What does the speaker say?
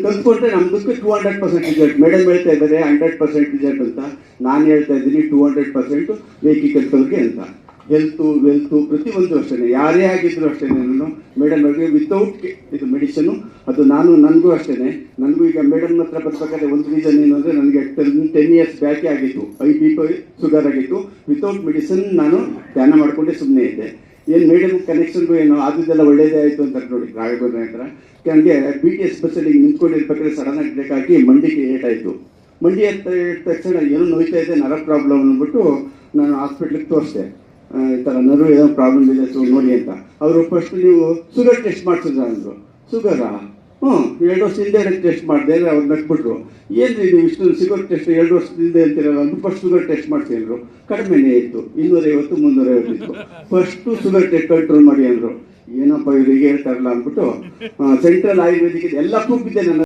ಕಲ್ತ್ಕೊಂಡ್ರೆ ನಮ್ದಕ್ಕೆ 200% result. Madam ಹೇಳ್ತಾ ಇದ್ದಾರೆ 100% result ಅಂತ. ನಾನು ಹೇಳ್ತಾ ಇದ್ದೀನಿ 200% ವೇಕಿ ಕಲ್ತವ್ರಿಗೆ ಅಂತ. ಹೆಲ್ತು ವೆಲ್ತು ಪ್ರತಿಯೊಂದು ಅಷ್ಟೇ, ಯಾರೇ ಆಗಿದ್ರು ಅಷ್ಟೇ. ನಾನು ಮೇಡಮ್ ಅವ್ರಿಗೆ ವಿತೌಟ್ ಇದು ಮೆಡಿಸನು ಅದು ನನಗೂ ಅಷ್ಟೇ. ನನಗೂ ಈಗ ಮೇಡಮ್ ಹತ್ರ ಬರ್ಬೇಕಾದ್ರೆ ಒಂದು ರೀಸನ್ ಏನು ಅಂದರೆ, ನನಗೆ 10 ಇಯರ್ಸ್ ಬ್ಯಾಕೇ ಆಗಿತ್ತು, BP ಶುಗರ್ ಆಗಿತ್ತು. ವಿತೌಟ್ ಮೆಡಿಸಿನ್ ನಾನು ಧ್ಯಾನ ಮಾಡಿಕೊಂಡೆ ಸುಮ್ಮನೆ ಇದ್ದೆ. ಏನು ಮೇಡಮ್ ಕನೆಕ್ಷನ್ಗೂ ಏನೋ ಆದದ್ದೆಲ್ಲ ಒಳ್ಳೇದೇ ಆಯಿತು ಅಂತ ನೋಡಿ. ರಾಘವೇಂದ್ರ ಹತ್ರ ನನಗೆ BTS ಬಸ್ಸಲ್ಲಿ ನಿಂತ್ಕೊಂಡಿರ್ಬೇಕಾದ್ರೆ ಸಡನ್ನಾಗಿ ಬ್ರೇಕ್ ಹಾಕಿ ಮಂಡಿಗೆ ಏಟಾಯಿತು. ಮಂಡಿ ಅಂತ ಹೇಳಿದ ತಕ್ಷಣ ಏನೋ ನೋಯ್ತಾ ಇದೆ, ನರ ಪ್ರಾಬ್ಲಮ್ ಅಂದ್ಬಿಟ್ಟು ನಾನು ಹಾಸ್ಪಿಟ್ಲಿಗೆ ತೋರಿಸಿದೆ. ಈ ಥರ ನರು ಏನೋ ಪ್ರಾಬ್ಲಮ್ ಇದೆ ನೋಡಿ ಅಂತ. ಅವರು ಫಸ್ಟ್ ನೀವು ಶುಗರ್ ಟೆಸ್ಟ್ ಮಾಡಿಸಿದ್ರ ಅಂದರು. ಶುಗರಾ? 2 ವರ್ಷದಿಂದ ಟೆಸ್ಟ್ ಮಾಡಿದೆ. ಅವ್ರು ನಟ್ಬಿಟ್ರು. ಏನು ನೀವು ಇಷ್ಟು ಶುಗರ್ ಟೆಸ್ಟ್ 2 ವರ್ಷದಿಂದ ಅಂತಿರಲ್ಲ ಅಂತ ಫಸ್ಟ್ ಶುಗರ್ ಟೆಸ್ಟ್ ಮಾಡಿಸಿದ್ರು. ಕಡಿಮೆನೇ ಇತ್ತು, 250 350 ಇತ್ತು. ಫಸ್ಟು ಶುಗರ್ ಟೆಸ್ಟ್ ಕಂಟ್ರೋಲ್ ಮಾಡಿ ಅಂದರು. ಏನಪ್ಪ ಇವ್ರಿಗೆ ಹೇಳ್ತಾರಲ್ಲ ಅಂದ್ಬಿಟ್ಟು ಸೆಂಟ್ರಲ್ ಆಯುರ್ವೇದಿಕ್ ಎಲ್ಲ ಪ್ರೂಫ್ ಇದೆ ನನ್ನ